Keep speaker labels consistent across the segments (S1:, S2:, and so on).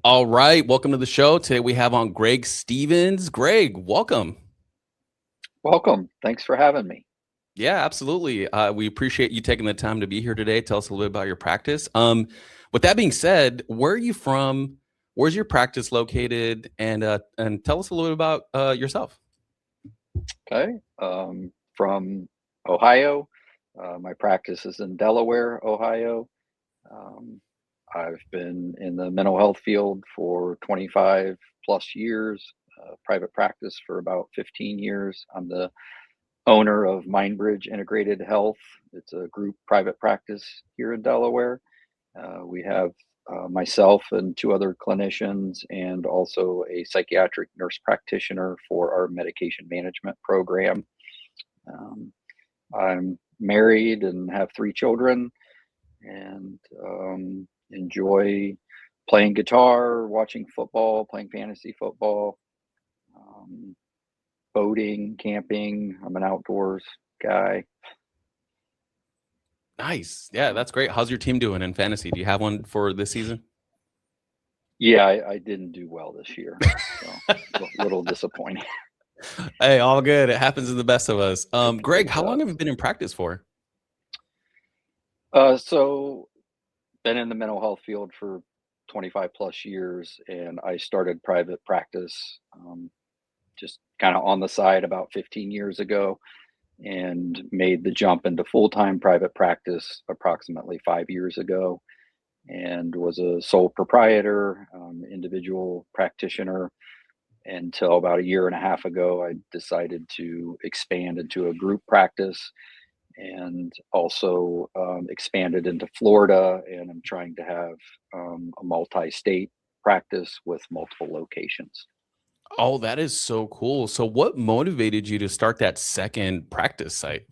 S1: All right, welcome to the show. Today we have on Gregg Stevens. Gregg, welcome.
S2: Welcome. Thanks for having me.
S1: Yeah, absolutely. We appreciate you taking the time to be here today. Tell us a little bit about your practice. With that being said, where are you from? Where's your practice located? And tell us a little bit about yourself.
S2: Okay. From Ohio. My practice is in Delaware, Ohio. Um, I've been in the mental health field for 25 plus years, private practice for about 15 years. I'm the owner of MindBridge Integrated Health. It's a group private practice here in Delaware. We have myself and two other clinicians, and also a psychiatric nurse practitioner for our medication management program. Um, I'm married and have three children, and enjoy playing guitar, watching football, playing fantasy football, um, boating, camping. I'm an outdoors guy.
S1: Nice. Yeah, that's great. How's your team doing in fantasy? Do you have one for this season?
S2: Yeah, I didn't do well this year, so a little disappointing.
S1: Hey, all good. It happens to the best of us. Gregg,
S2: It
S1: how long have
S2: does.
S1: you been in practice for?
S2: So been in the mental health field for 25 plus years, and I started private practice just kind of on the side about 15 years ago, and made the jump into full-time private practice approximately 5 years ago, and was a sole proprietor, individual practitioner until about a year and a half ago. I decided to expand into a group practice, and also expanded into Florida. And I'm trying to have a multi-state practice with multiple locations.
S1: Oh, that is so cool. So what motivated you to start that second practice site?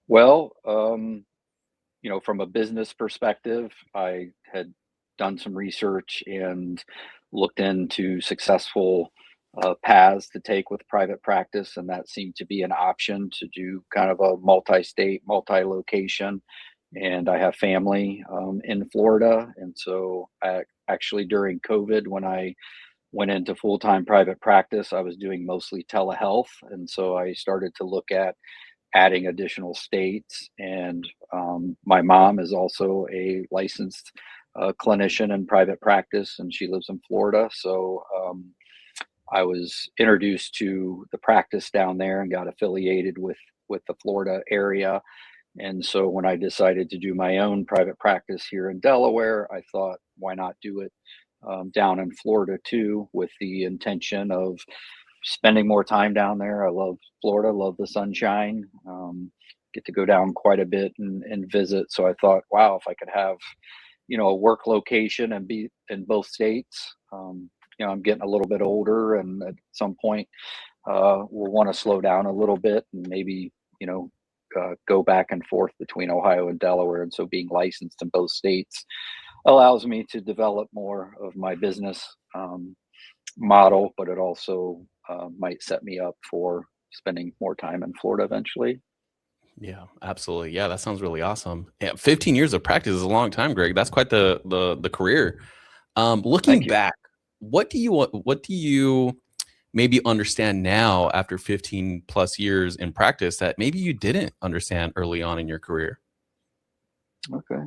S2: Well, from a business perspective, I had done some research and looked into successful paths to take with private practice, and that seemed to be an option to do kind of a multi-state, multi-location. And I have family in Florida, and so actually during COVID, when I went into full-time private practice, I was doing mostly telehealth, and so I started to look at adding additional states. And my mom is also a licensed clinician in private practice, and she lives in Florida. So I was introduced to the practice down there and got affiliated with the Florida area. And so when I decided to do my own private practice here in Delaware, I thought, why not do it down in Florida too, with the intention of spending more time down there. I love Florida, love the sunshine. Get to go down quite a bit and visit. So I thought, wow, if I could have, a work location and be in both states. I'm getting a little bit older, and at some point, we'll want to slow down a little bit and maybe, go back and forth between Ohio and Delaware. And so being licensed in both states allows me to develop more of my business model, but it also might set me up for spending more time in Florida eventually.
S1: Yeah, absolutely. Yeah, that sounds really awesome. Yeah, 15 years of practice is a long time, Greg. That's quite the career.
S2: Thank
S1: Looking
S2: you.
S1: back, what do you maybe understand now after 15 plus years in practice that maybe you didn't understand early on in your career?
S2: Okay.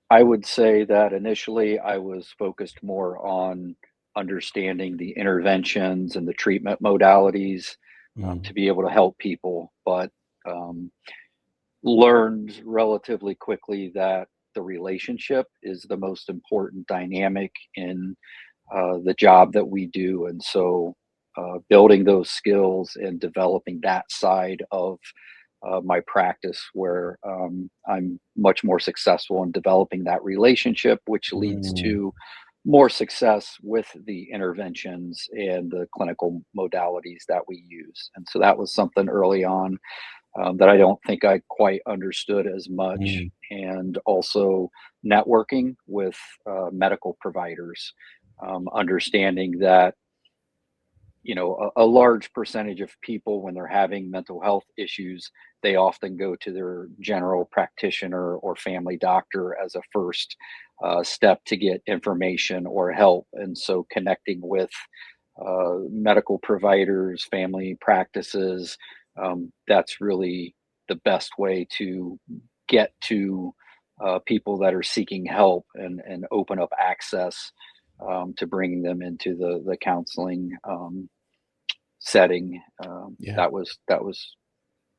S2: I would say that initially I was focused more on understanding the interventions and the treatment modalities
S1: Mm,
S2: to be able to help people, but um, learned relatively quickly that the relationship is the most important dynamic in the job that we do. And so, building those skills and developing that side of my practice, where I'm much more successful in developing that relationship, which leads
S1: mm,
S2: to more success with the interventions and the clinical modalities that we use. And so that was something early on that I don't think I quite understood as much.
S1: mm,
S2: And also networking with medical providers, understanding that a large percentage of people, when they're having mental health issues, they often go to their general practitioner or family doctor as a first step to get information or help. And so connecting with medical providers, family practices, that's really the best way to get to people that are seeking help, and open up access to bringing them into the counseling setting.
S1: Yeah.
S2: That was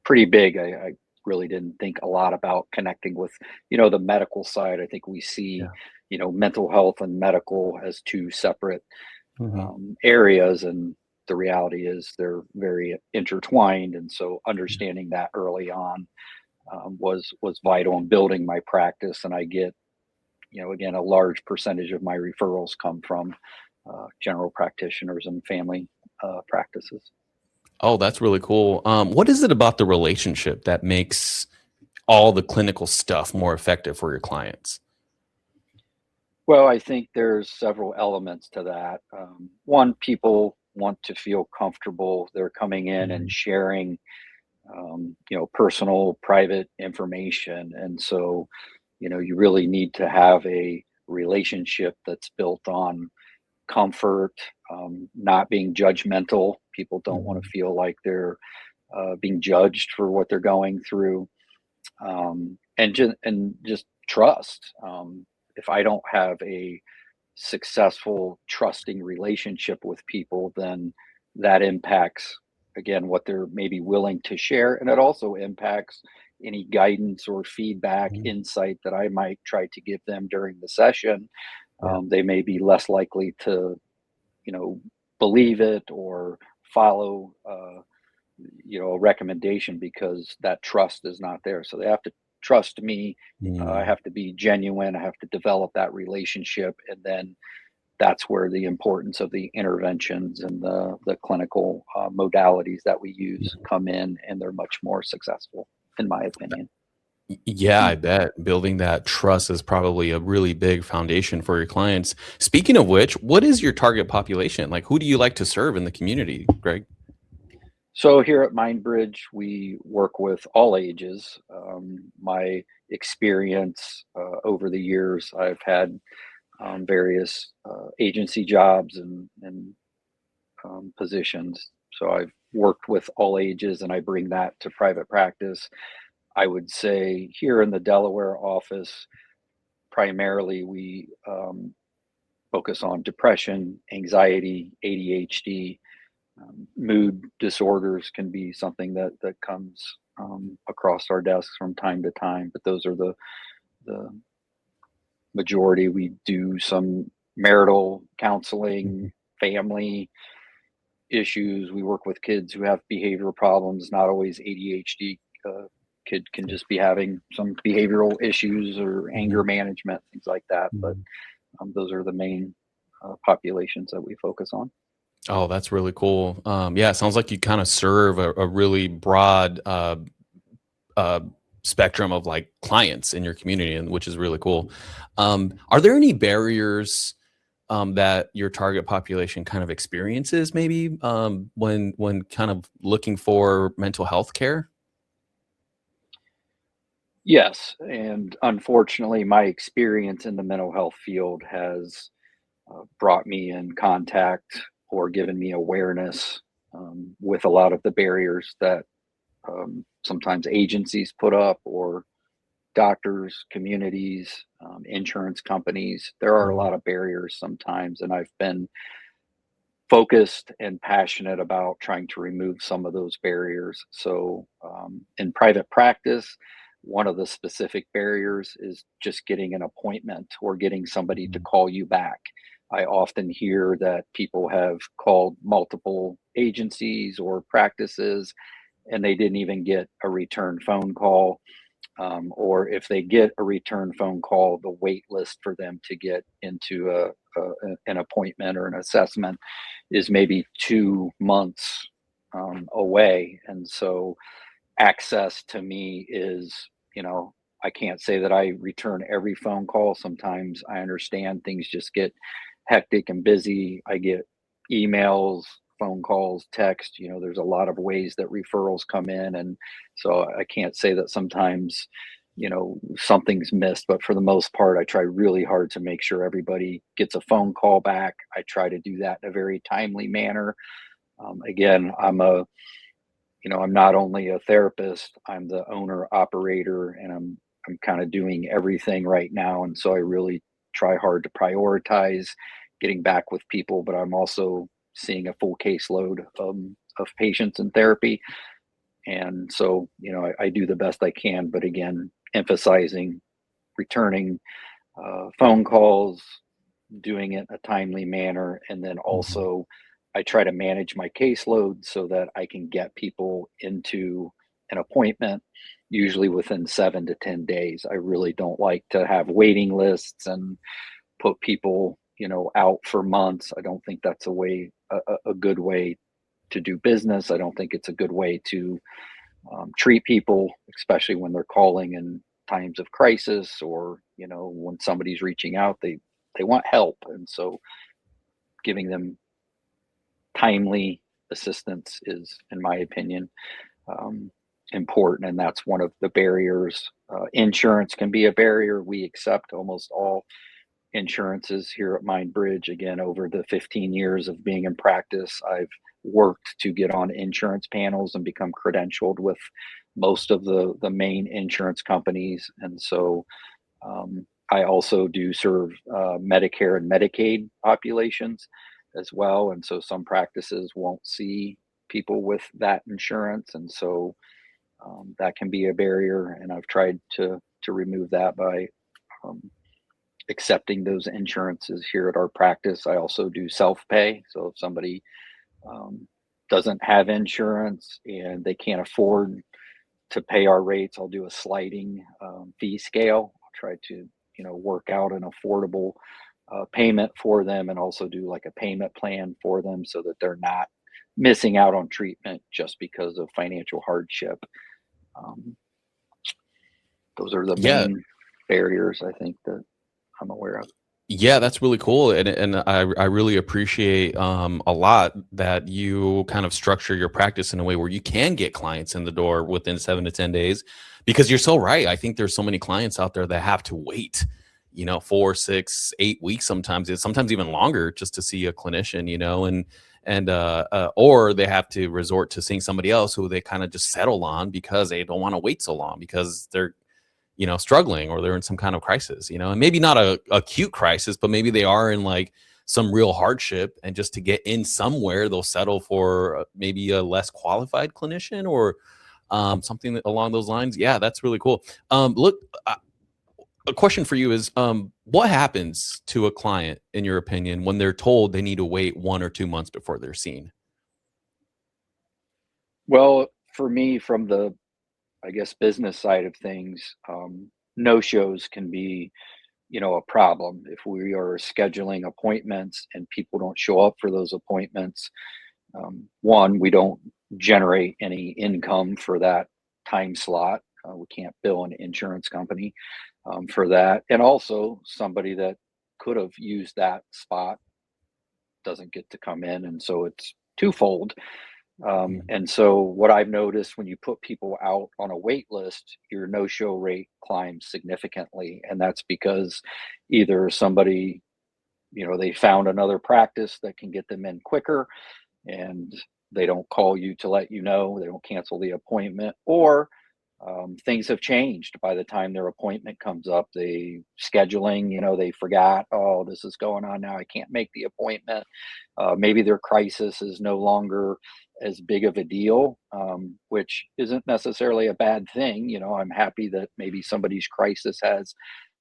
S2: pretty big. I really didn't think a lot about connecting with, the medical side. I think we see,
S1: Yeah.
S2: mental health and medical as two separate
S1: Hmm.
S2: areas, and the reality is they're very intertwined. And so understanding that early on was vital in building my practice. And I get, again, a large percentage of my referrals come from general practitioners and family practices.
S1: Oh, that's really cool. What is it about the relationship that makes all the clinical stuff more effective for your clients?
S2: Well, I think there's several elements to that. One, people want to feel comfortable. They're coming in and
S1: Mhm.
S2: sharing, personal, private information. And so, you really need to have a relationship that's built on comfort, not being judgmental. People don't want to
S1: Mhm.
S2: feel like they're being judged for what they're going through, and just trust. If I don't have a successful, trusting relationship with people, then that impacts, again, what they're maybe willing to share, and it also impacts any guidance or feedback,
S1: Mhm.
S2: insight that I might try to give them during the session.
S1: Yeah.
S2: They may be less likely to, you know, believe it or follow. A recommendation, because that trust is not there. So they have to trust me. I
S1: Mm.
S2: have to be genuine. I have to develop that relationship, and then that's where the importance of the interventions and the clinical modalities that we use
S1: Mhm.
S2: come in, and they're much more successful, in my opinion.
S1: Yeah, I bet building that trust is probably a really big foundation for your clients. Speaking of which, what is your target population? Like, who do you like to serve in the community, Greg?
S2: So here at MindBridge, we work with all ages. My experience over the years, I've had various agency jobs and positions. So I've worked with all ages, and I bring that to private practice. I would say here in the Delaware office, primarily we focus on depression, anxiety, ADHD. Mood disorders can be something that comes across our desks from time to time, but those are the majority. We do some marital
S1: Mhm.
S2: counseling, family issues. We work with kids who have behavioral problems, not always ADHD. Kid can
S1: Yeah.
S2: just be having some behavioral issues or anger
S1: Mhm.
S2: management, things like that. But
S1: Mhm.
S2: those are the main populations that we focus on.
S1: Oh, that's really cool. Yeah, it sounds like you kind of serve a really broad uh, spectrum of like clients in your community, and which is really cool. Are there any barriers that your target population kind of experiences, maybe when kind of looking for mental health care?
S2: Yes, and unfortunately, my experience in the mental health field has brought me in contact or given me awareness with a lot of the barriers that sometimes agencies put up, or doctors, communities, insurance companies. There are a
S1: Mhm.
S2: lot of barriers sometimes, and I've been focused and passionate about trying to remove some of those barriers. So, in private practice, one of the specific barriers is just getting an appointment or getting somebody to
S1: Mhm.
S2: call you back. I often hear that people have called multiple agencies or practices, and they didn't even get a return phone call. Or if they get a return phone call, the wait list for them to get into an appointment or an assessment is maybe 2 months away. And so access to me is, I can't say that I return every phone call. Sometimes I understand things just get hectic and busy. I get emails phone calls, text. There's a lot of ways that referrals come in. And so I can't say that sometimes, something's missed, but for the most part, I try really hard to make sure everybody gets a phone call back. I try to do that in a very timely manner. Again, I'm not only a therapist, I'm the owner operator, and I'm kind of doing everything right now. And so I really try hard to prioritize getting back with people, but I'm also seeing a full caseload of patients in therapy. And so, I do the best I can, but again, emphasizing returning phone calls, doing it in a timely manner, and then
S1: Mhm.
S2: also I try to manage my caseload so that I can get people into an appointment usually within 7 to 10 days. I really don't like to have waiting lists and put people, out for months. I don't think that's a good way to do business. I don't think it's a good way to treat people, especially when they're calling in times of crisis, or when somebody's reaching out, they want help, and so giving them timely assistance is, in my opinion, um, important, and that's one of the barriers. Insurance can be a barrier. We accept almost all insurances here at MindBridge. Again, over the 15 years of being in practice, I've worked to get on insurance panels and become credentialed with most of the main insurance companies. And so I also do serve Medicare and Medicaid populations as well. And so some practices won't see people with that insurance. And so that can be a barrier. And I've tried to remove that by um, accepting those insurances here at our practice. I also do self-pay. So if somebody um, doesn't have insurance and they can't afford to pay our rates, I'll do a sliding fee scale. I'll try to, work out an affordable payment for them, and also do like a payment plan for them so that they're not missing out on treatment just because of financial hardship. Um, those are the
S1: Yeah.
S2: main barriers I think that I'm aware of.
S1: Yeah, that's really cool, and I really appreciate a lot that you kind of structure your practice in a way where you can get clients in the door within 7 to 10 days, because you're so right. I think there's so many clients out there that have to wait, 4, 6, 8 weeks sometimes. It's sometimes even longer just to see a clinician, or they have to resort to seeing somebody else who they kind of just settle on because they don't want to wait so long because they're struggling, or they're in some kind of crisis, and maybe not a acute crisis, but maybe they are in like some real hardship. And just to get in somewhere, they'll settle for maybe a less qualified clinician, or something along those lines. Yeah, that's really cool. Look, a question for you is, what happens to a client, in your opinion, when they're told they need to wait 1 or 2 months before they're seen?
S2: Well, for me, from the, I guess, business side of things, no shows can be, a problem. If we are scheduling appointments and people don't show up for those appointments, one, we don't generate any income for that time slot. We can't bill an insurance company for that. And also, somebody that could have used that spot doesn't get to come in. And so it's twofold.
S1: Mhm.
S2: And so, what I've noticed, when you put people out on a wait list, your no show rate climbs significantly. And that's because either somebody, they found another practice that can get them in quicker, and they don't call you to let you know, they don't cancel the appointment, or things have changed by the time their appointment comes up. They scheduling, they forgot, oh, this is going on now, I can't make the appointment. Maybe their crisis is no longer as big of a deal, which isn't necessarily a bad thing. I'm happy that maybe somebody's crisis has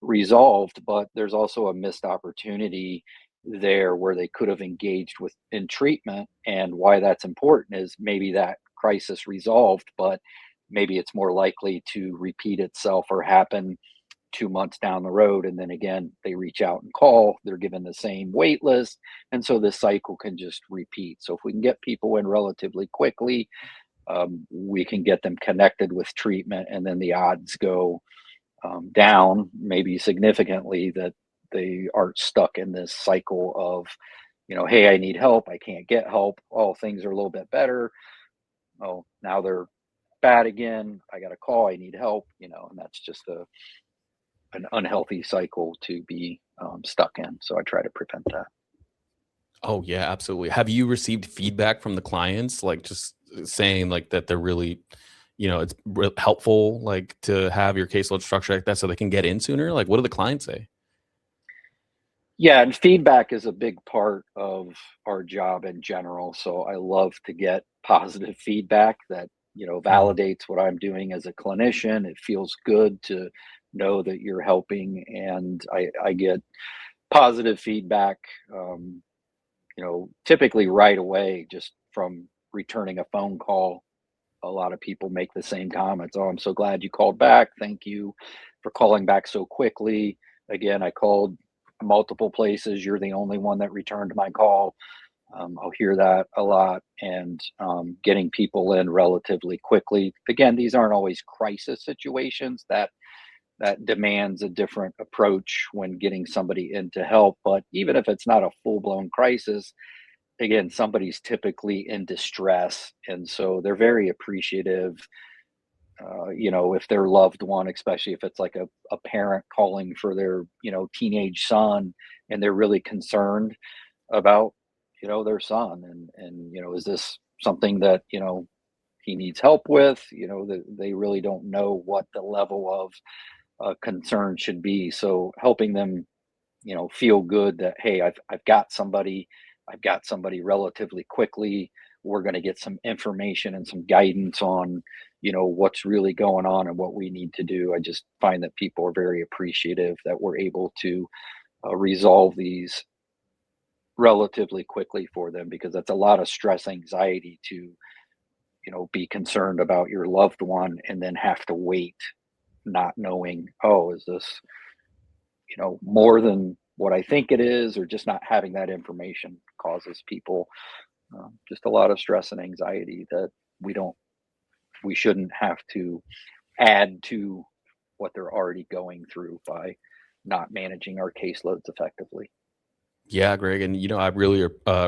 S2: resolved, but there's also a missed opportunity there where they could have engaged with in treatment. And why that's important is maybe that crisis resolved, but maybe it's more likely to repeat itself or happen 2 months down the road. And then again, they reach out and call, they're given the same wait list. And so this cycle can just repeat. So if we can get people in relatively quickly, we can get them connected with treatment, and then the odds go down, maybe significantly, that they aren't stuck in this cycle of hey, I need help. I can't get help. Oh, things are a little bit better. Oh, now they're bad again. I got a call. I need help. And that's just an unhealthy cycle to be stuck in. So I try to prevent that.
S1: Oh yeah, absolutely. Have you received feedback from the clients, like just saying like that they're really, it's helpful, like to have your caseload structure like that so they can get in sooner? Like, what do the clients say?
S2: Yeah, and feedback is a big part of our job in general. So I love to get positive feedback that,
S1: Mhm.
S2: validates what I'm doing as a clinician. It feels good to know that you're helping. And I get positive feedback, typically right away, just from returning a phone call. A lot of people make the same comments. Oh, I'm so glad you called back. Thank you for calling back so quickly. Again, I called multiple places. You're the only one that returned my call. I'll hear that a lot, and getting people in relatively quickly. Again, these aren't always crisis situations that demands a different approach when getting somebody in to help. But even if it's not a full blown crisis, again, somebody's typically in distress, and so they're very appreciative. If their loved one, especially if it's like a parent calling for their teenage son, and they're really concerned about their son, and is this something that he needs help with, that they really don't know what the level of concern should be. So helping them feel good that, hey, I've got somebody relatively quickly. We're going to get some information and some guidance on what's really going on and what we need to do. I just find that people are very appreciative that we're able to resolve these relatively quickly for them, because that's a lot of stress, anxiety to be concerned about your loved one and then have to wait, not knowing, oh, is this more than what I think it is, or just not having that information causes people just a lot of stress and anxiety that we don't, we shouldn't have to add to what they're already going through by not managing our caseloads effectively.
S1: Yeah, Greg, and I really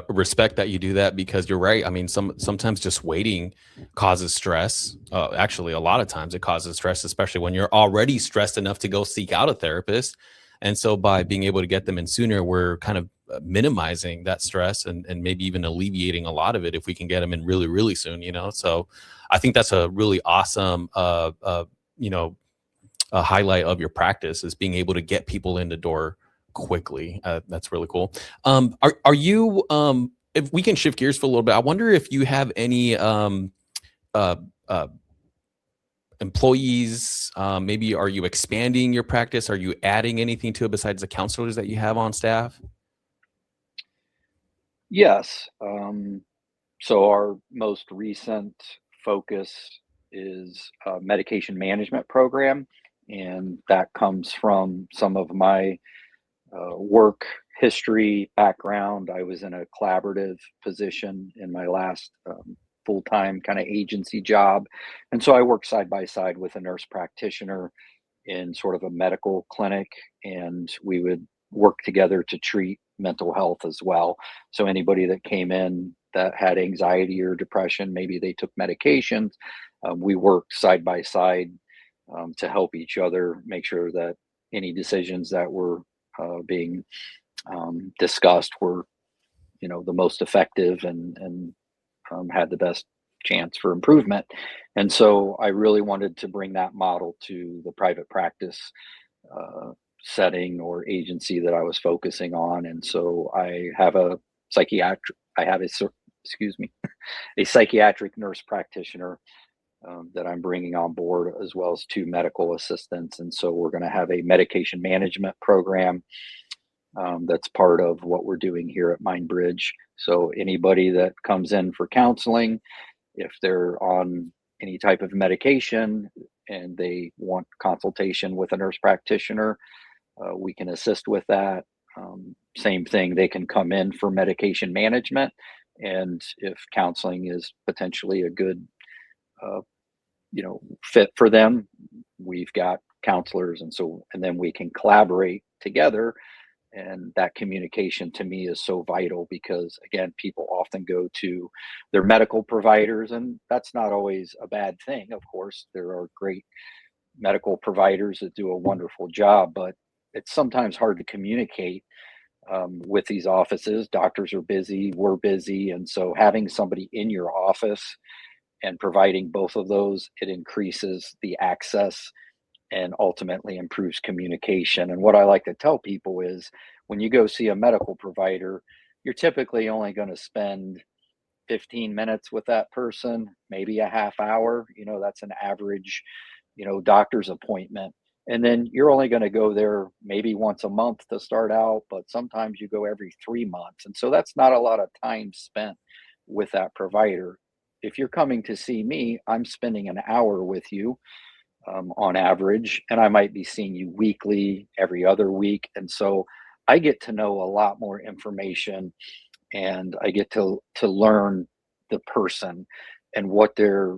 S1: respect that you do that because you're right. I mean, sometimes just waiting causes stress. Actually, a lot of times it causes stress, especially when you're already stressed enough to go seek out a therapist. And so, by being able to get them in sooner, we're kind of minimizing that stress and maybe even alleviating a lot of it if we can get them in really, really soon. So I think that's a really awesome, you know, a highlight of your practice is being able to get people in the door quickly. That's really cool. Are you if we can shift gears for a little bit, I wonder if you have any uh, uh, employees. Maybe are you expanding your practice? Are you adding anything to it besides the counselors that you have on staff?
S2: Yes. So our most recent focus is a medication management program, and that comes from some of my work history background. I was in a collaborative position in my last full time kind of agency job. And so I worked side by side with a nurse practitioner in sort of a medical clinic, and we would work together to treat mental health as well. So anybody that came in that had anxiety or depression, maybe they took medications, we worked side by side to help each other make sure that any decisions that were being discussed were the most effective and had the best chance for improvement. And so I really wanted to bring that model to the private practice uh, setting or agency that I was focusing on. And so I have a psychiatric I have a excuse me a psychiatric nurse practitioner that I'm bringing on board, as well as two medical assistants. And so we're going to have a medication management program that's part of what we're doing here at MindBridge. So anybody that comes in for counseling, if they're on any type of medication and they want consultation with a nurse practitioner, we can assist with that. Same thing, they can come in for medication management, and if counseling is potentially a good uh, fit for them, we've got counselors, and then we can collaborate together And that communication to me is so vital because, again, people often go to their medical providers, and that's not always a bad thing. Of course, there are great medical providers that do a wonderful job, but it's sometimes hard to communicate with these offices. Doctors are busy, we're busy. And so having somebody in your office and providing both of those, it increases the access and ultimately improves communication. And what I like to tell people is when you go see a medical provider, you're typically only going to spend 15 minutes with that person, maybe a half hour. That's an average, doctor's appointment. And then you're only going to go there maybe once a month to start out, but sometimes you go every 3 months. And so that's not a lot of time spent with that provider. If you're coming to see me, I'm spending an hour with you on average, and I might be seeing you weekly, every other week. And so I get to know a lot more information, and I get to learn the person and what their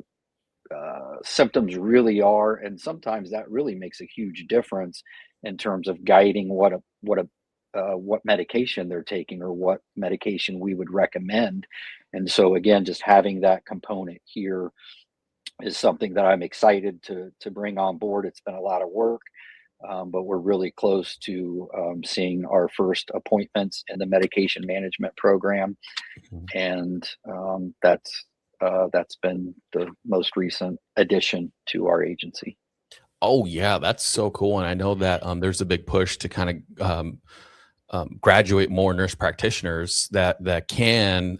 S2: symptoms really are. And sometimes that really makes a huge difference in terms of guiding what medication they're taking or what medication we would recommend. And so again, just having that component here is something that I'm excited to bring on board. It's been a lot of work, but we're really close to seeing our first appointments in the medication management program,
S1: Mhm.
S2: and that's been the most recent addition to our agency.
S1: Oh yeah, that's so cool. And I know that there's a big push to kind of graduate more nurse practitioners that can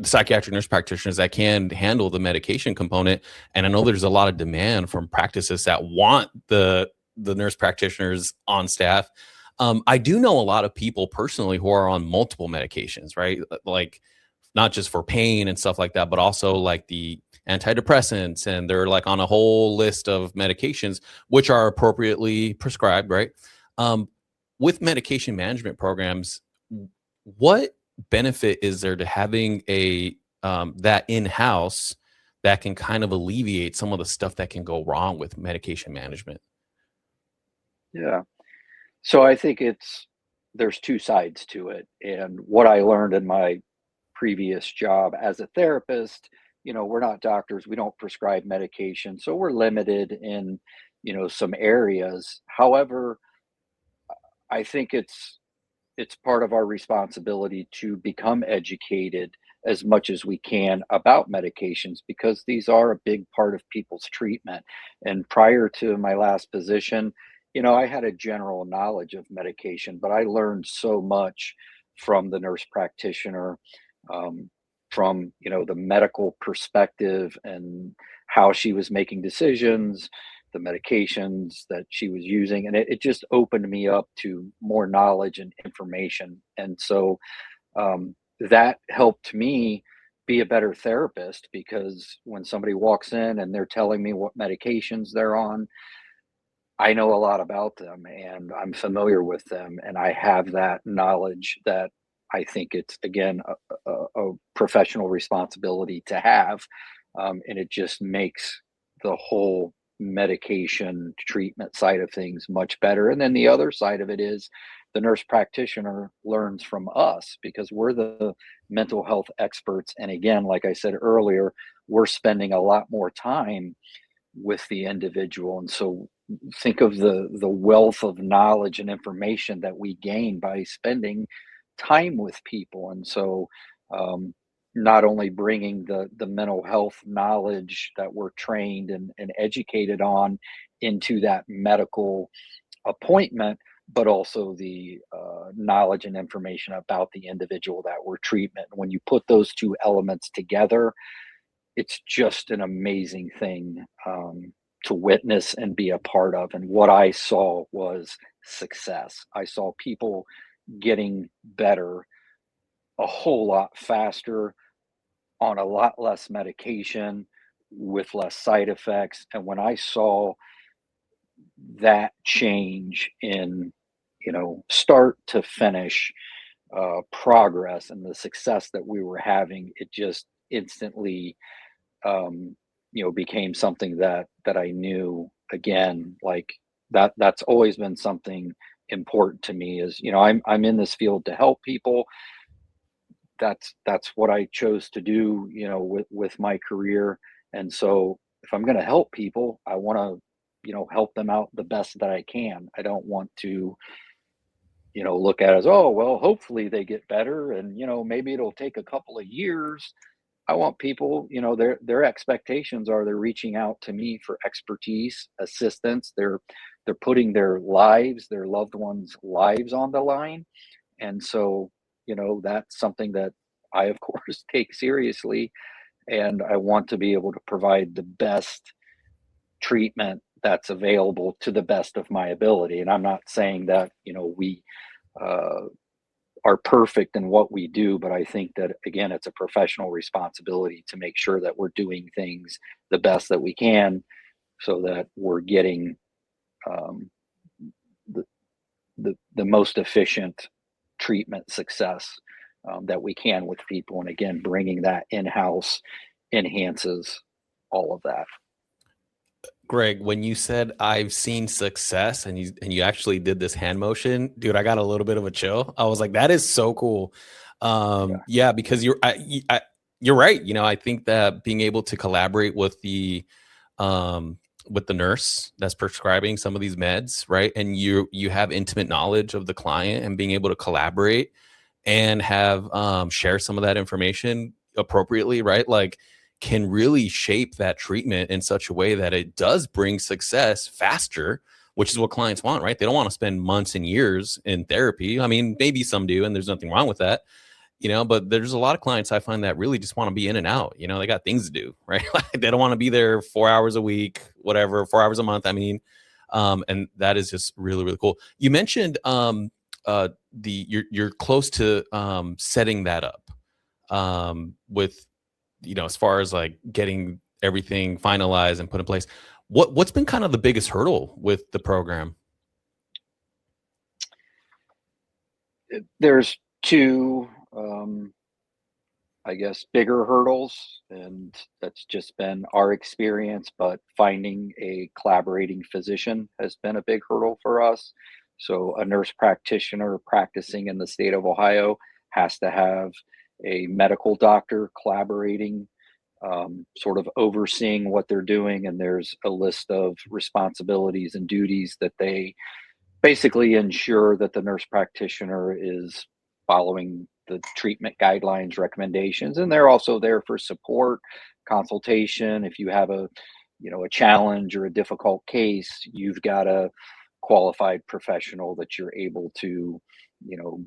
S1: psychiatric nurse practitioners that can handle the medication component. And I know there's a lot of demand from practices that want the nurse practitioners on staff. I do know a lot of people personally who are on multiple medications, right? Like not just for pain and stuff like that, but also like the antidepressants, and they're like on a whole list of medications which are appropriately prescribed, right? Um, with medication management programs, what benefit is there to having a that in house that can kind of alleviate some of the stuff that can go wrong with medication management?
S2: Yeah. So I think there's two sides to it. And what I learned in my previous job as a therapist, we're not doctors, we don't prescribe medication, so we're limited in, some areas. However, I think it's part of our responsibility to become educated as much as we can about medications because these are a big part of people's treatment. And prior to my last position, I had a general knowledge of medication, but I learned so much from the nurse practitioner, um, from the medical perspective and how she was making decisions, the medications that she was using, and it just opened me up to more knowledge and information. And so that helped me be a better therapist because when somebody walks in and they're telling me what medications they're on, I know a lot about them and I'm familiar with them, and I have that knowledge that I think it's again a professional responsibility to have, and it just makes the whole medication treatment side of things much better. And then the other side of it is the nurse practitioner learns from us because we're the mental health experts. And again, like I said earlier, we're spending a lot more time with the individual. And so think of the wealth of knowledge and information that we gain by spending time with people. And so not only bringing the mental health knowledge that we're trained and educated on into that medical appointment, but also the knowledge and information about the individual that we're treatment. When you put those two elements together, it's just an amazing thing to witness and be a part of. And what I saw was success. I saw people getting better a whole lot faster on a lot less medication with less side effects. And when I saw that change in, start to finish progress and the success that we were having, it just instantly became something that I knew again, like that's always been something important to me is, I'm in this field to help people. That's what I chose to do, with my career. And so if I'm going to help people, I want to, help them out the best that I can. I don't want to, look at it as, oh, well, hopefully they get better and, maybe it'll take a couple of years. I want people, their expectations are they're reaching out to me for expertise, assistance. They're putting their lives, their loved ones' lives on the line. And so, that's something that I, of course, take seriously. And I want to be able to provide the best treatment that's available to the best of my ability. And I'm not saying that, we uh, are perfect in what we do, but I think that, again, it's a professional responsibility to make sure that we're doing things the best that we can so that we're getting um, the, the most efficient treatment success that we can with people. And again, bringing that in-house enhances all of that.
S1: Greg, when you said I've seen success and you actually did this hand motion, dude, I got a little bit of a chill. I was like, that is so cool.
S2: Yeah.
S1: Yeah, because you're right. I think that being able to collaborate with the nurse that's prescribing some of these meds, right? And you have intimate knowledge of the client and being able to collaborate and have share some of that information appropriately, right? Like can really shape that treatment in such a way that it does bring success faster, which is what clients want, right? They don't want to spend months and years in therapy. I mean, maybe some do, and there's nothing wrong with that, but there's a lot of clients I find that really just want to be in and out. They got things to do, right? Like they don't want to be there 4 hours a week, whatever, 4 hours a month. I mean, and that is just really, really cool. You mentioned you're close to setting that up with as far as like getting everything finalized and put in place. What's been kind of the biggest hurdle with the program?
S2: There's two, I guess, bigger hurdles, and that's just been our experience. But finding a collaborating physician has been a big hurdle for us. So, a nurse practitioner practicing in the state of Ohio has to have a medical doctor collaborating, sort of overseeing what they're doing. And there's a list of responsibilities and duties that they basically ensure that the nurse practitioner is following the treatment guidelines recommendations, and they're also there for support, consultation. If you have a challenge or a difficult case, you've got a qualified professional that you're able to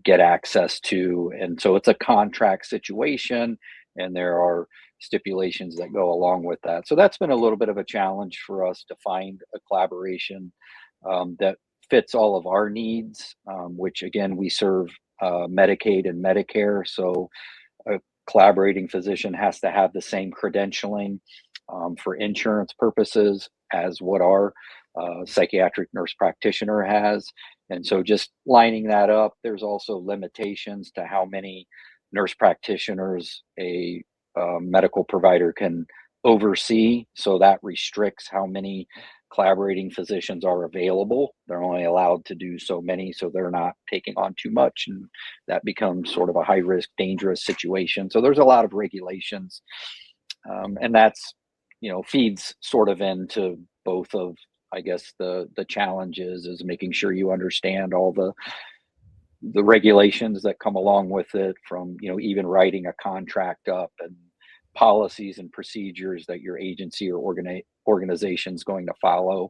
S2: get access to. And so it's a contract situation, and there are stipulations that go along with that. So that's been a little bit of a challenge for us to find a collaboration that fits all of our needs, which again, we serve Medicaid and Medicare. So a collaborating physician has to have the same credentialing for insurance purposes as what our psychiatric nurse practitioner has. And so just lining that up, there's also limitations to how many nurse practitioners a medical provider can oversee. So that restricts how many collaborating physicians are available. They're only allowed to do so many, so they're not taking on too much. And that becomes sort of a high risk, dangerous situation. So there's a lot of regulations. And that's, feeds sort of into both of, I guess, the challenges is making sure you understand all the regulations that come along with it, from even writing a contract up, and policies and procedures that your agency or organization is going to follow.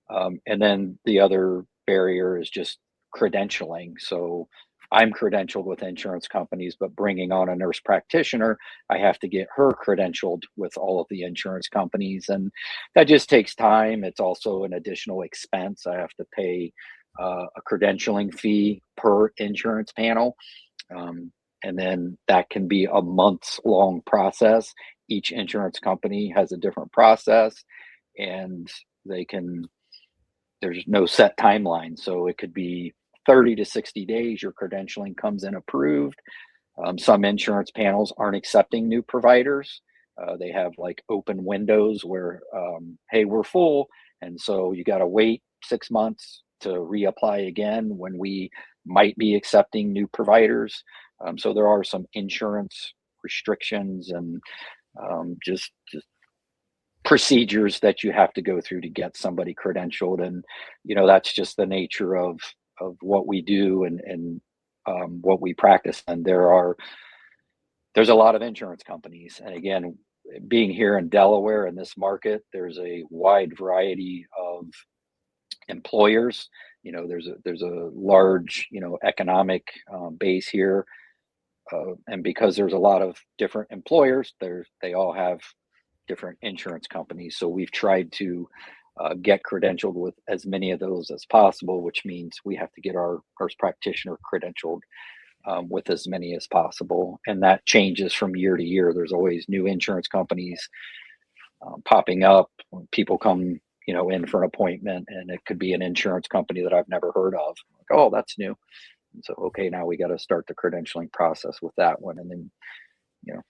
S2: And then the other barrier is just credentialing. So I'm credentialed with insurance companies, but bringing on a nurse practitioner, I have to get her credentialed with all of the insurance companies. And that just takes time. It's also an additional expense. I have to pay a credentialing fee per insurance panel. And then that can be a months long process. Each insurance company has a different process, and they can, there's no set timeline. So it could be 30 to 60 days, your credentialing comes in approved. Some insurance panels aren't accepting new providers. They have like open windows where, hey, we're full. And so you got to wait 6 months, to reapply again when we might be accepting new providers. So there are some insurance restrictions and just procedures that you have to go through to get somebody credentialed, and that's just the nature of what we do and what we practice. And there's a lot of insurance companies, and again, being here in Delaware in this market, there's a wide variety of employers. There's a large economic base here, and because there's a lot of different employers, they all have different insurance companies. So we've tried to get credentialed with as many of those as possible, which means we have to get our nurse practitioner credentialed with as many as possible. And that changes from year to year. There's always new insurance companies popping up. People come, in for an appointment, and it could be an insurance company that I've never heard of. Like, oh, that's new. And so, okay, now we got to start the credentialing process with that one, and then,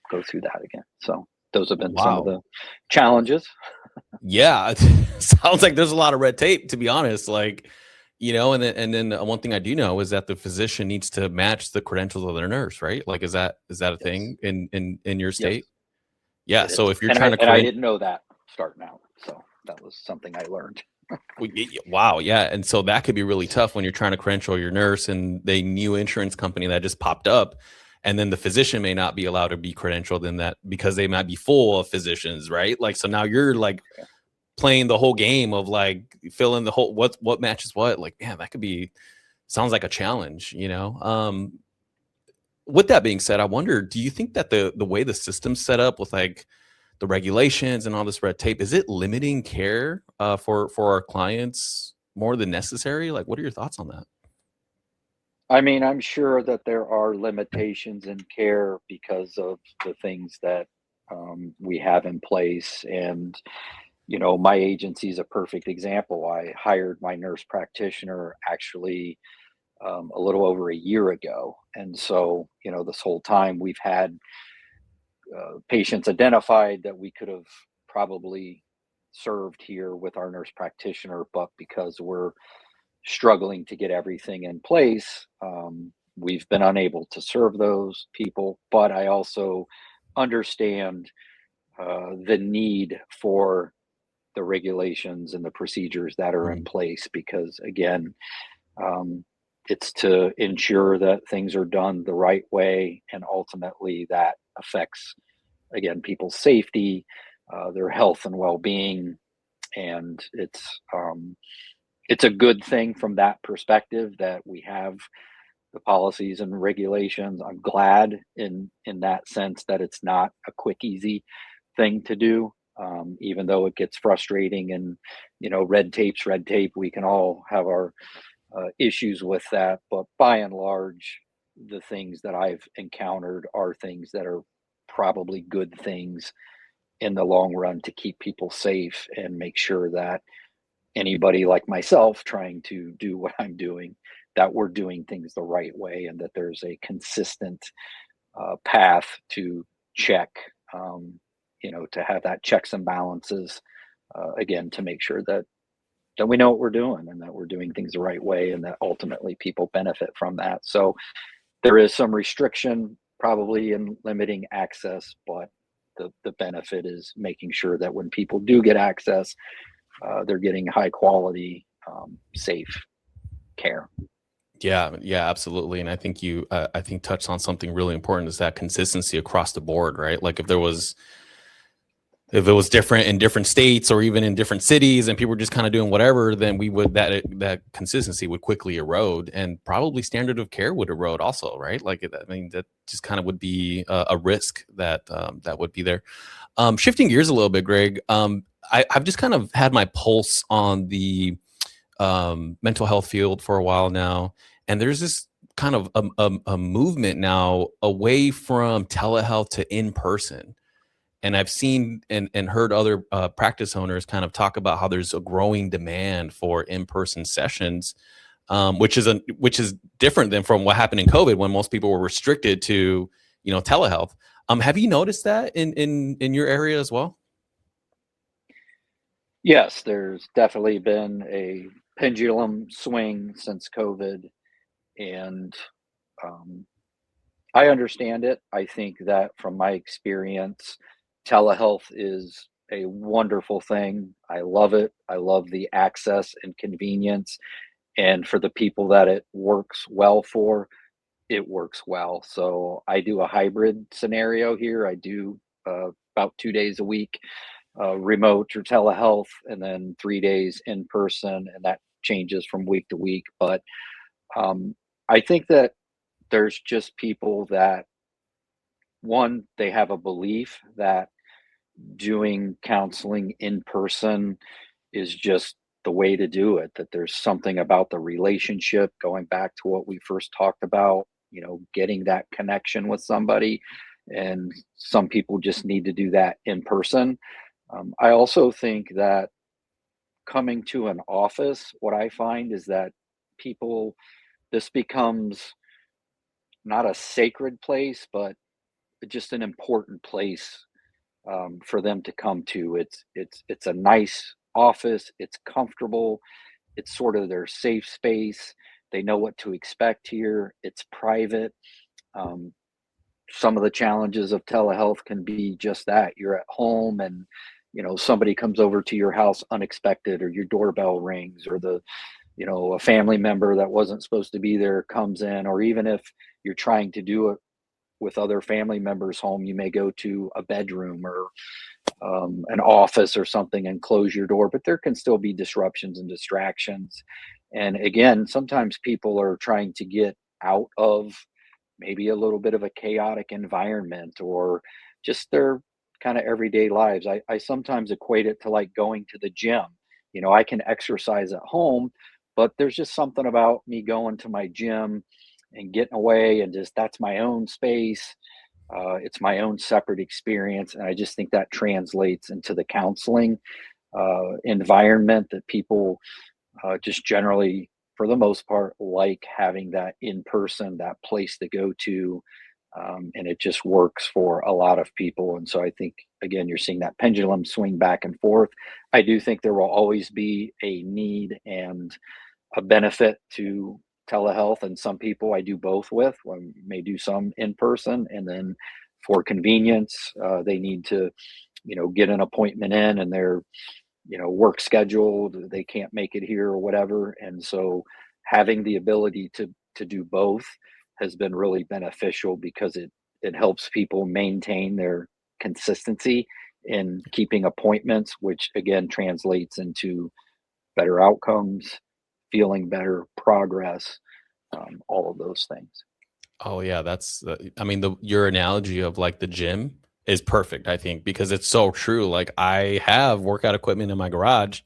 S2: go through that again. So those have been some of the challenges.
S1: Yeah, it sounds like there's a lot of red tape, to be honest. Like, and then one thing I do know is that the physician needs to match the credentials of their nurse, right? Like, is that a thing in your state?
S2: Yes,
S1: yeah. So
S2: is.
S1: If you're
S2: and
S1: trying
S2: I,
S1: to,
S2: and I didn't know that starting out, so that was something I learned.
S1: wow, yeah, and so that could be really tough when you're trying to credential your nurse, and the new insurance company that just popped up, and then the physician may not be allowed to be credentialed in that because they might be full of physicians, right? Like, so now you're like playing the whole game of like filling the whole what matches what. Like, man, that could be sounds like a challenge. With that being said, I wonder, do you think that the way the system's set up with like the regulations and all this red tape, is it limiting care for our clients more than necessary? Like, what are your thoughts on that?
S2: I mean, I'm sure that there are limitations in care because of the things that we have in place. And, my agency is a perfect example. I hired my nurse practitioner actually a little over a year ago. And so, this whole time we've had patients identified that we could have probably served here with our nurse practitioner, but because we're struggling to get everything in place, we've been unable to serve those people. But I also understand the need for the regulations and the procedures that are in place, because again, it's to ensure that things are done the right way, and ultimately that affects, again, people's safety, their health and well-being. And it's a good thing from that perspective that we have the policies and regulations. I'm glad in that sense that it's not a quick, easy thing to do, even though it gets frustrating. And red tape's red tape. We can all have our issues with that, but by and large, the things that I've encountered are things that are probably good things in the long run to keep people safe and make sure that anybody like myself trying to do what I'm doing, that we're doing things the right way, and that there's a consistent path to check, to have that checks and balances, again, to make sure that we know what we're doing and that we're doing things the right way, and that ultimately people benefit from that. So there is some restriction probably in limiting access, but the benefit is making sure that when people do get access, they're getting high quality, safe care.
S1: Yeah, absolutely. And I think you, I think touched on something really important, is that consistency across the board, right? Like, if it was different in different states or even in different cities and people were just kind of doing whatever, then that consistency would quickly erode, and probably standard of care would erode also, right? Like, I mean, that just kind of would be a risk that would be there. Shifting gears a little bit, Greg, I've just kind of had my pulse on the mental health field for a while now, and there's this kind of a movement now away from telehealth to in person. And I've seen and heard other practice owners kind of talk about how there's a growing demand for in-person sessions, which is different than from what happened in COVID, when most people were restricted to telehealth. Have you noticed that in your area as well?
S2: Yes, there's definitely been a pendulum swing since COVID, and um, I understand it. I think that from my experience, telehealth is a wonderful thing. I love it. I love the access and convenience. And for the people that it works well for, it works well. So I do a hybrid scenario here. I do about 2 days a week, remote or telehealth, and then 3 days in person. And that changes from week to week. But um, I think that there's just people that, one, they have a belief that doing counseling in person is just the way to do it, that there's something about the relationship, going back to what we first talked about, getting that connection with somebody. And some people just need to do that in person. I also think that coming to an office, what I find is that people, this becomes not a sacred place, but just an important place for them to come to. It's a nice office. It's comfortable. It's sort of their safe space. They know what to expect here. It's private. Um, some of the challenges of telehealth can be just that. You're at home, and somebody comes over to your house unexpected, or your doorbell rings, or a family member that wasn't supposed to be there comes in, or even if you're trying to do it with other family members home, you may go to a bedroom or an office or something and close your door, but there can still be disruptions and distractions. And again, sometimes people are trying to get out of maybe a little bit of a chaotic environment, or just their kind of everyday lives. I sometimes equate it to like going to the gym. I can exercise at home, but there's just something about me going to my gym and getting away, and just that's my own space. It's my own separate experience. And I just think that translates into the counseling environment, that people just generally, for the most part, like having that in person, that place to go to. And it just works for a lot of people. And so I think, again, you're seeing that pendulum swing back and forth. I do think there will always be a need and a benefit to telehealth, and some people I do both with. I may do some in person, and then for convenience, they need to, get an appointment in, and their, work scheduled, they can't make it here or whatever. And so having the ability to do both has been really beneficial, because it helps people maintain their consistency in keeping appointments, which again translates into better outcomes, feeling better, progress, all of those things.
S1: Oh yeah, that's I mean, the your analogy of like the gym is perfect, I think, because it's so true. Like I have workout equipment in my garage,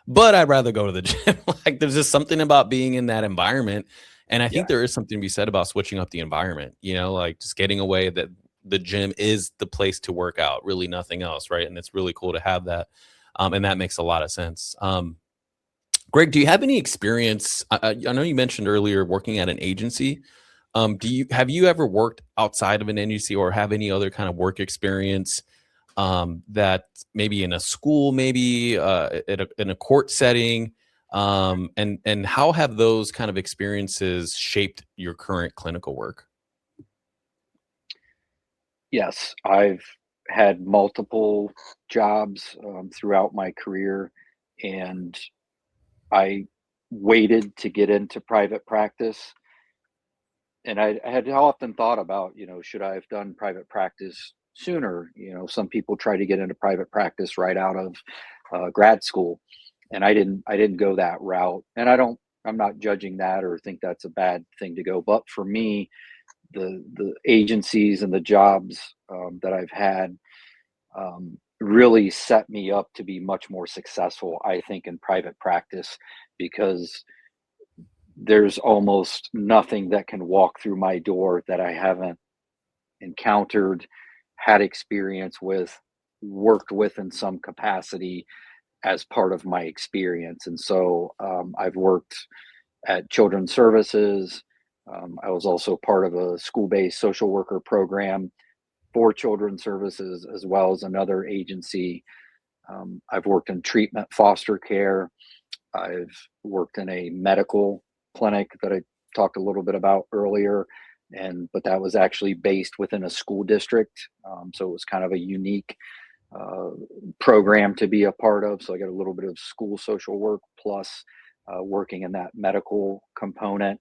S1: but I'd rather go to the gym. Like there's just something about being in that environment. And I think
S2: Yes.
S1: there is something to be said about switching up the environment, like just getting away, that the gym is the place to work out, really nothing else, right? And it's really cool to have that. And that makes a lot of sense. Greg, do you have any experience? I know you mentioned earlier working at an agency. Have you ever worked outside of an agency, or have any other kind of work experience, that maybe in a school, maybe in a court setting, and how have those kind of experiences shaped your current clinical work?
S2: Yes, I've had multiple jobs throughout my career, and I waited to get into private practice. And I had often thought about, should I have done private practice sooner? Some people try to get into private practice right out of grad school, and I didn't go that route. And I'm not judging that or think that's a bad thing to go. But for me, the agencies and the jobs that I've had really set me up to be much more successful, I think, in private practice, because there's almost nothing that can walk through my door that I haven't encountered, had experience with, worked with in some capacity as part of my experience. And so I've worked at children's services. I was also part of a school-based social worker program for children's services, as well as another agency. I've worked in treatment foster care. I've worked in a medical clinic that I talked a little bit about earlier, but that was actually based within a school district. So it was kind of a unique uh, program to be a part of. So I got a little bit of school social work plus working in that medical component.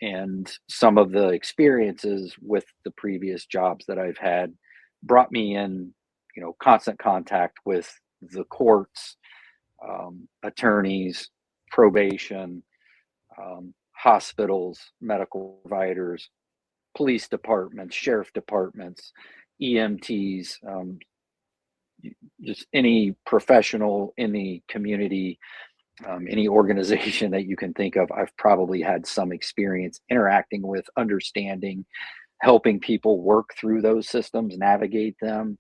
S2: And some of the experiences with the previous jobs that I've had brought me in, constant contact with the courts, attorneys, probation, hospitals, medical providers, police departments, sheriff departments, EMTs, just any professional in the community, any organization that you can think of. I've probably had some experience interacting with, understanding, helping people work through those systems, navigate them,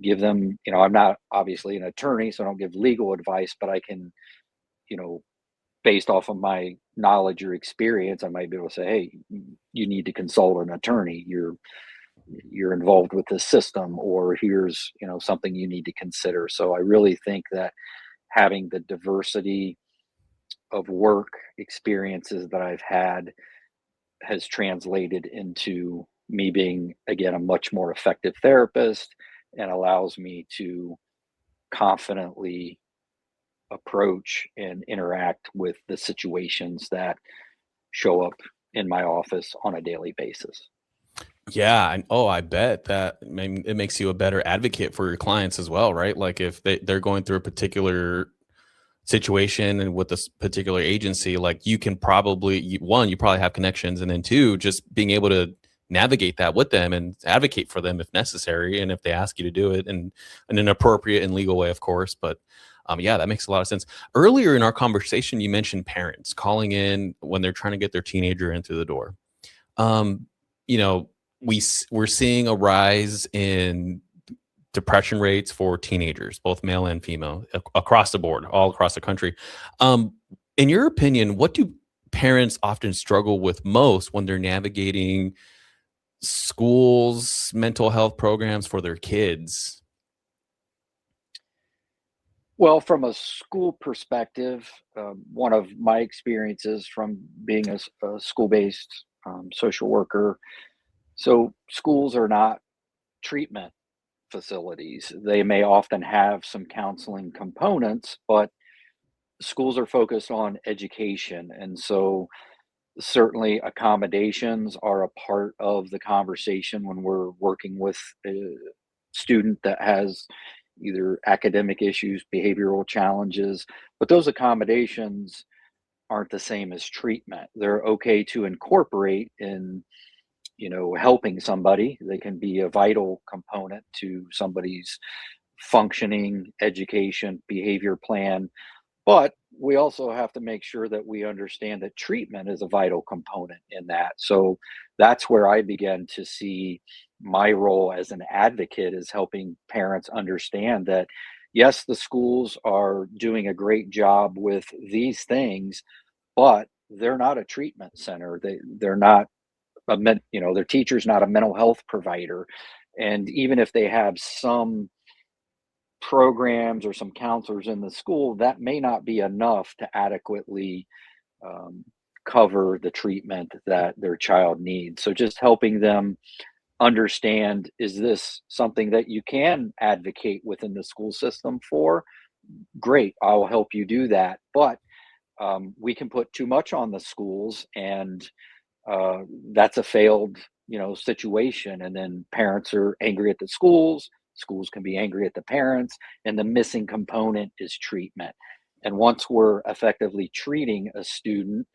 S2: give them, I'm not obviously an attorney, so I don't give legal advice, but I can, you know, based off of my knowledge or experience, I might be able to say, hey, you need to consult an attorney. You're involved with this system, or here's, something you need to consider. So I really think that having the diversity of work experiences that I've had has translated into me being, again, a much more effective therapist, and allows me to confidently approach and interact with the situations that show up in my office on a daily basis.
S1: Yeah, and oh, I bet that it makes you a better advocate for your clients as well, right? Like if they're going through a particular situation and with this particular agency, like you can probably one, you probably have connections, and then two, just being able to navigate that with them and advocate for them if necessary, and if they ask you to do it in an appropriate and legal way, of course. But yeah, that makes a lot of sense. Earlier in our conversation, you mentioned parents calling in when they're trying to get their teenager in through the door. Um, you know, we're seeing a rise in depression rates for teenagers, both male and female, across the board, all across the country. Um, in your opinion, what do parents often struggle with most when they're navigating schools, mental health programs for their kids?
S2: Well, from a school perspective, one of my experiences from being a school-based social worker, so schools are not treatment facilities. They may often have some counseling components, but schools are focused on education. And so certainly accommodations are a part of the conversation when we're working with a student that has either academic issues, behavioral challenges, but those accommodations aren't the same as treatment. They're okay to incorporate in, helping somebody. They can be a vital component to somebody's functioning education behavior plan, but we also have to make sure that we understand that treatment is a vital component in that. So that's where I began to see my role as an advocate, is helping parents understand that yes, the schools are doing a great job with these things, but they're not a treatment center. They're not their teacher's not a mental health provider. And even if they have some programs or some counselors in the school, that may not be enough to adequately um, cover the treatment that their child needs. So just helping them understand, is this something that you can advocate within the school system for? Great, I'll help you do that. But we can put too much on the schools, and uh, that's a failed, situation. And then parents are angry at the schools. Schools can be angry at the parents, and the missing component is treatment. And once we're effectively treating a student,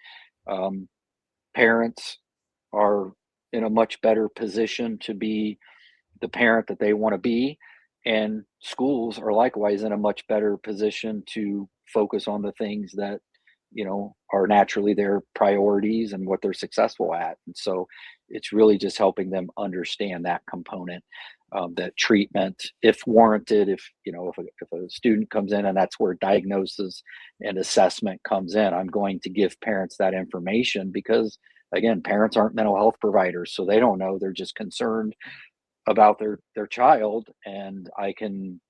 S2: um, parents are in a much better position to be the parent that they want to be, and schools are likewise in a much better position to focus on the things that are naturally their priorities and what they're successful at. And so it's really just helping them understand that component, that treatment, if warranted, if a student comes in and that's where diagnosis and assessment comes in, I'm going to give parents that information, because again, parents aren't mental health providers, so they don't know. They're just concerned about their child, and I can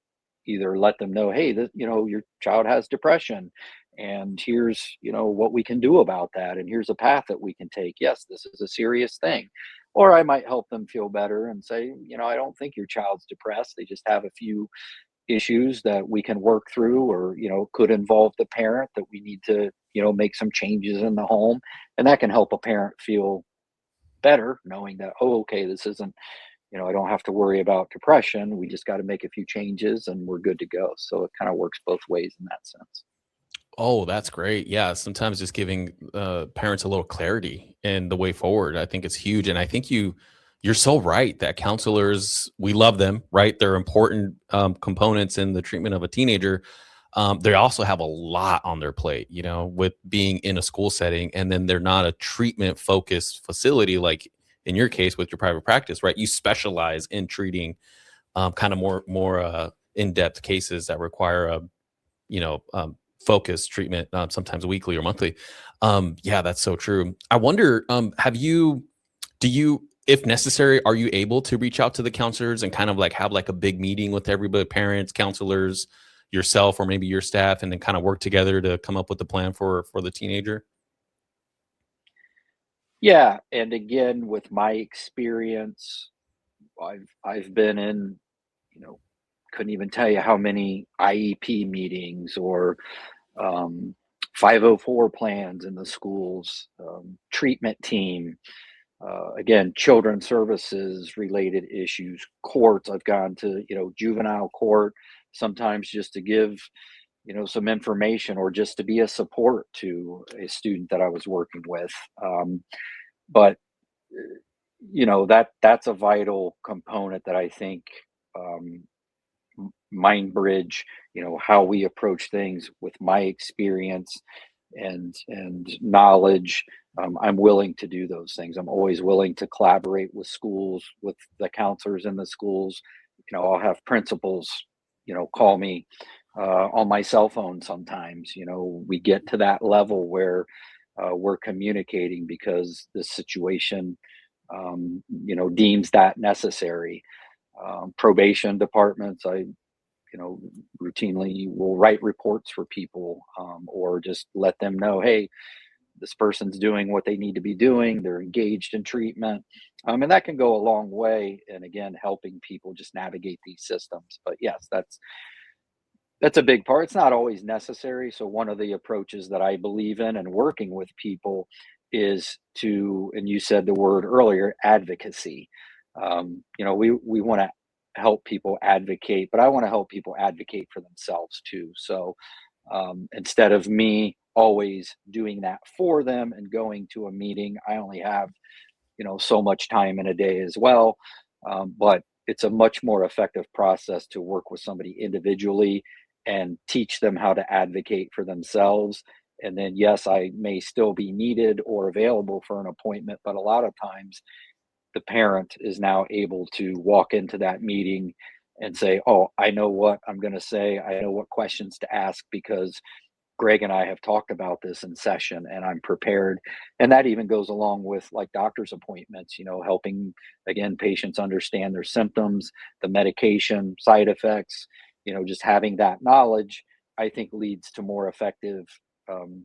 S2: either let them know, hey, that your child has depression, and here's, what we can do about that, and here's a path that we can take. Yes, this is a serious thing. Or I might help them feel better and say, I don't think your child's depressed. They just have a few issues that we can work through, or could involve the parent, that we need to make some changes in the home. And that can help a parent feel better, knowing that, oh, okay, this isn't, I don't have to worry about depression. We just got to make a few changes and we're good to go. So it kind of works both ways in that sense.
S1: Oh, that's great. Yeah, sometimes just giving parents a little clarity in the way forward, I think it's huge. And I think you're so right that counselors, we love them, right? They're important components in the treatment of a teenager. They also have a lot on their plate, with being in a school setting, and then they're not a treatment focused facility like in your case with your private practice, right? You specialize in treating kind of more in depth cases that require a you know, focused treatment, sometimes weekly or monthly. Yeah, that's so true. I wonder, do you, if necessary, are you able to reach out to the counselors and kind of like have like a big meeting with everybody, parents, counselors, yourself, or maybe your staff, and then kind of work together to come up with a plan for the teenager?
S2: Yeah, and again, with my experience, I've been in, you know, couldn't even tell you how many IEP meetings, or um, 504 plans in the schools, treatment team, again, children's services related issues, courts. I've gone to, juvenile court sometimes just to give, some information, or just to be a support to a student that I was working with. But that's a vital component that I think, um, MindBridge, how we approach things with my experience and knowledge. I'm willing to do those things. I'm always willing to collaborate with schools, with the counselors in the schools. I'll have principals, call me on my cell phone sometimes. We get to that level where we're communicating because the situation, deems that necessary. Probation departments, I routinely will write reports for people, or just let them know, hey, this person's doing what they need to be doing. They're engaged in treatment. And that can go a long way. And again, helping people just navigate these systems. But yes, that's a big part. It's not always necessary. So one of the approaches that I believe in and working with people is to, and you said the word earlier, advocacy. We want to help people advocate, but I want to help people advocate for themselves too. So instead of me always doing that for them and going to a meeting, I only have, so much time in a day as well. But it's a much more effective process to work with somebody individually and teach them how to advocate for themselves. And then, yes, I may still be needed or available for an appointment, but a lot of times the parent is now able to walk into that meeting and say, oh, I know what I'm going to say. I know what questions to ask because Greg and I have talked about this in session and I'm prepared. And that even goes along with like doctor's appointments, helping again patients understand their symptoms, the medication, side effects, just having that knowledge, I think leads to more effective um,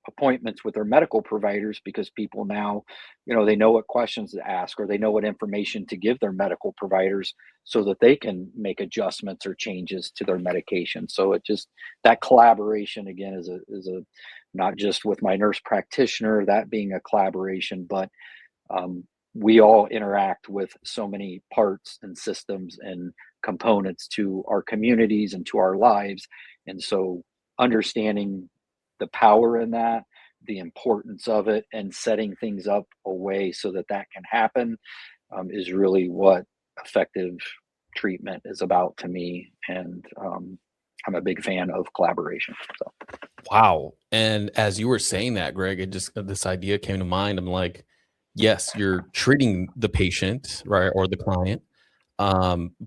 S2: appointments with their medical providers, because people now, they know what questions to ask, or they know what information to give their medical providers so that they can make adjustments or changes to their medication. So it just, that collaboration again is a not just with my nurse practitioner, that being a collaboration, but um, we all interact with so many parts and systems and components to our communities and to our lives. And so understanding the power in that, the importance of it, and setting things up a way so that that can happen, is really what effective treatment is about to me. And I'm a big fan of collaboration. So,
S1: Wow. And as you were saying that, Greg, it just this idea came to mind. I'm like, yes, you're treating the patient, right, or the client.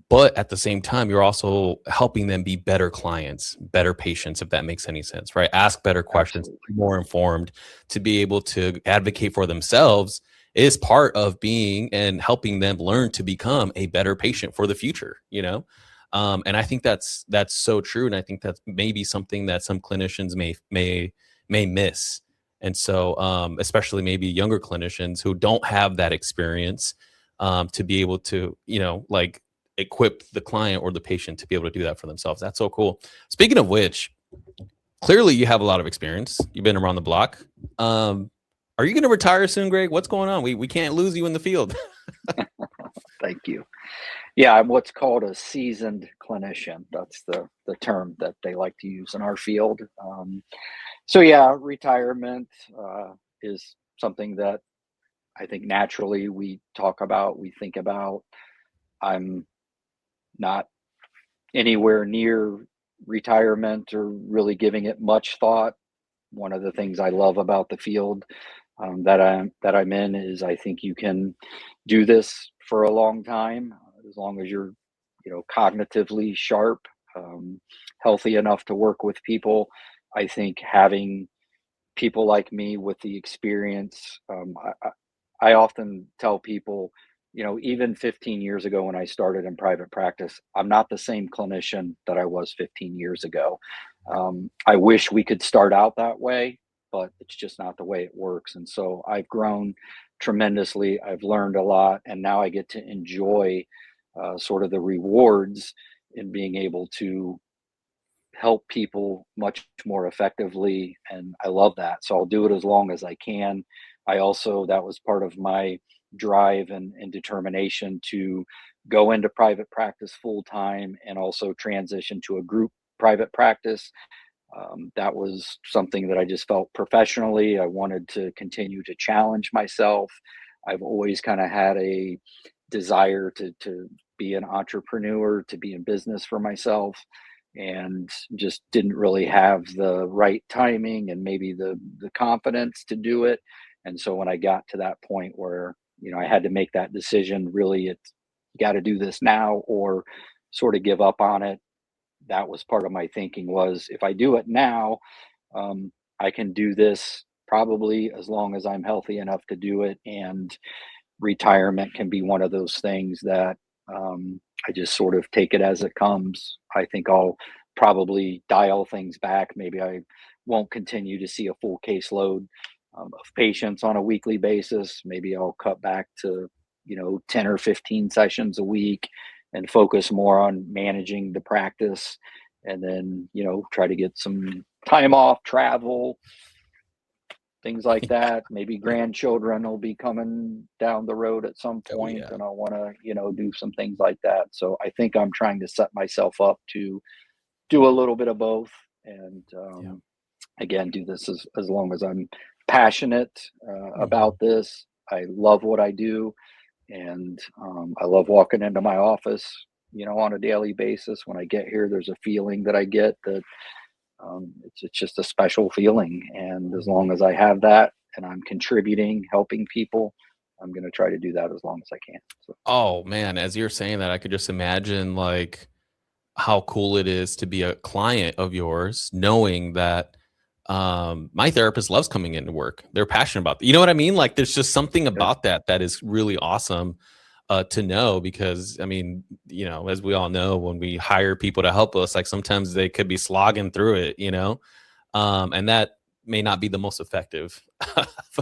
S1: But at the same time, you're also helping them be better clients, better patients, if that makes any sense, right? Ask better questions,
S2: absolutely.
S1: be more informed, to be able to advocate for themselves is part of being and helping them learn to become a better patient for the future, And I think that's so true. And I think that's maybe something that some clinicians may miss. And so, especially maybe younger clinicians who don't have that experience, to be able to, like equip the client or the patient to be able to do that for themselves. That's so cool. Speaking of which, clearly you have a lot of experience. You've been around the block. Are you going to retire soon, Greg? What's going on? We can't lose you in the field.
S2: Thank you. Yeah, I'm what's called a seasoned clinician. That's the term that they like to use in our field. So yeah, retirement is something that I think naturally we talk about, we think about. I'm not anywhere near retirement or really giving it much thought. One of the things I love about the field that I'm in is I think you can do this for a long time as long as you're cognitively sharp, um, healthy enough to work with people. I think having people like me with the experience. I often tell people, even 15 years ago when I started in private practice, I'm not the same clinician that I was 15 years ago. I wish we could start out that way, but it's just not the way it works. And so I've grown tremendously. I've learned a lot, and now I get to enjoy sort of the rewards in being able to help people much more effectively, and I love that. So I'll do it as long as I can. I also that was part of my drive and determination to go into private practice full time and also transition to a group private practice. That was something that I just felt professionally. I wanted to continue to challenge myself. I've always kind of had a desire to be an entrepreneur, to be in business for myself, and just didn't really have the right timing and maybe the confidence to do it. And so when I got to that point where I had to make that decision, really, it's you got to do this now or sort of give up on it. That was part of my thinking was if I do it now, um, I can do this probably as long as I'm healthy enough to do it. And retirement can be one of those things that I just sort of take it as it comes. I think I'll probably dial things back. Maybe I won't continue to see a full caseload of patients on a weekly basis. Maybe I'll cut back to 10 or 15 sessions a week and focus more on managing the practice, and then try to get some time off, travel, things like that. Maybe grandchildren will be coming down the road at some
S1: Oh
S2: point,
S1: yeah.
S2: and I want to, do some things like that. So I think I'm trying to set myself up to do a little bit of both, and
S1: Yeah.
S2: again, do this as long as I'm passionate
S1: Mhm.
S2: about this. I love what I do, and I love walking into my office, on a daily basis. When I get here, there's a feeling that I get that it's just a special feeling. And as long as I have that and I'm contributing, helping people, I'm going to try to do that as long as I can. So,
S1: Oh man, as you're saying that, I could just imagine like how cool it is to be a client of yours, knowing that my therapist loves coming into work. They're passionate about that. You know what I mean? Like there's just something
S2: yeah,
S1: about that that is really awesome to know because I mean, as we all know, when we hire people to help us, like sometimes they could be slogging through it, and that may not be the most effective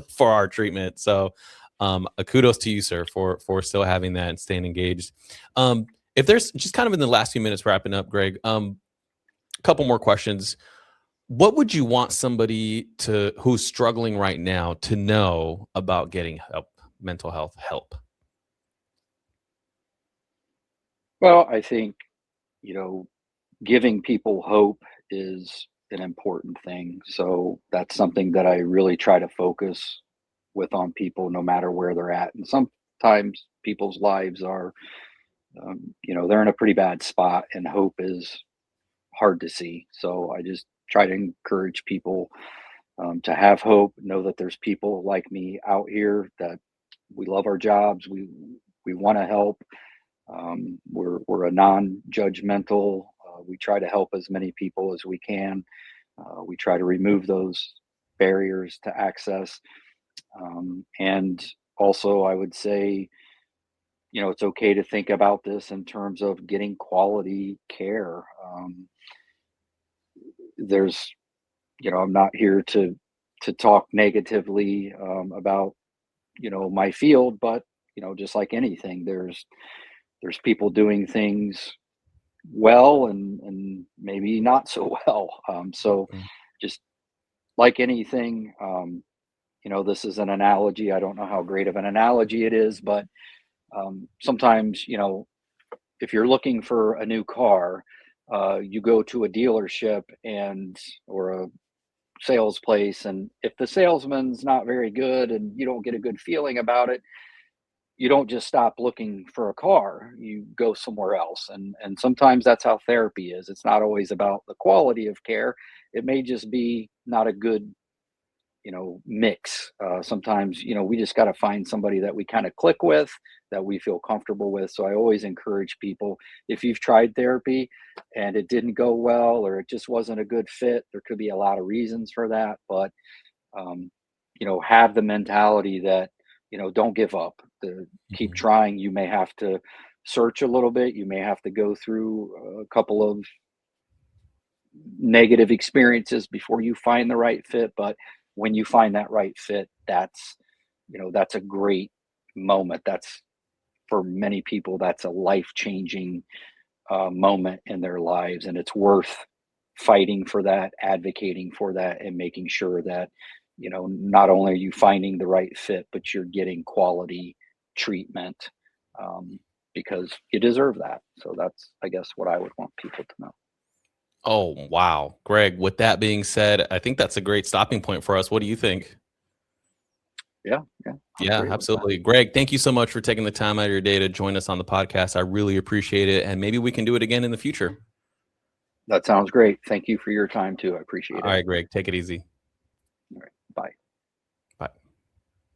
S1: for our treatment. So, a kudos to you, sir, for still having that and staying engaged. If there's just kind of in the last few minutes wrapping up, Greg, a couple more questions. What would you want somebody to who's struggling right now to know about getting help, mental health help?
S2: well, I think, you know, giving people hope is an important thing. So that's something that I really try to focus with on people no matter where they're at. And sometimes people's lives are, they're in a pretty bad spot, and hope is hard to see. So I just try to encourage people to have hope, know that there's people like me out here that we love our jobs, we want to help. We're a non-judgmental. We try to help as many people as we can. We try to remove those barriers to access, and also I would say it's okay to think about this in terms of getting quality care. There's, I'm not here to talk negatively about, my field, but just like anything, there's people doing things well and maybe not so well. So
S1: Mm.
S2: just like anything, this is an analogy. I don't know how great of an analogy it is, but sometimes, if you're looking for a new car, you go to a dealership or a sales place, and if the salesman's not very good and you don't get a good feeling about it, you don't just stop looking for a car, you go somewhere else. And sometimes that's how therapy is. It's not always about the quality of care. It may just be not a good, mix. Sometimes, we just got to find somebody that we kind of click with, that we feel comfortable with. So I always encourage people, if you've tried therapy and it didn't go well, or it just wasn't a good fit, there could be a lot of reasons for that. But um, have the mentality that, don't give up. Keep
S1: Mhm.
S2: trying. You may have to search a little bit. You may have to go through a couple of negative experiences before you find the right fit. But when you find that right fit, that's a great moment. That's, for many people, that's a life changing moment in their lives, and it's worth fighting for that, advocating for that, and making sure that not only are you finding the right fit, but you're getting quality treatment, um, because you deserve that. So that's, I guess, what I would want people to know.
S1: Oh, wow. Greg, with that being said, I think that's a great stopping point for us. What do you think?
S2: Yeah, yeah, I
S1: Yeah,
S2: agree with that.
S1: absolutely. Greg, thank you so much for taking the time out of your day to join us on the podcast. I really appreciate it. And maybe we can do it again in the future.
S2: That sounds great. Thank you for your time too. I appreciate
S1: All
S2: it.
S1: right, Greg, take it easy.
S2: All right, bye.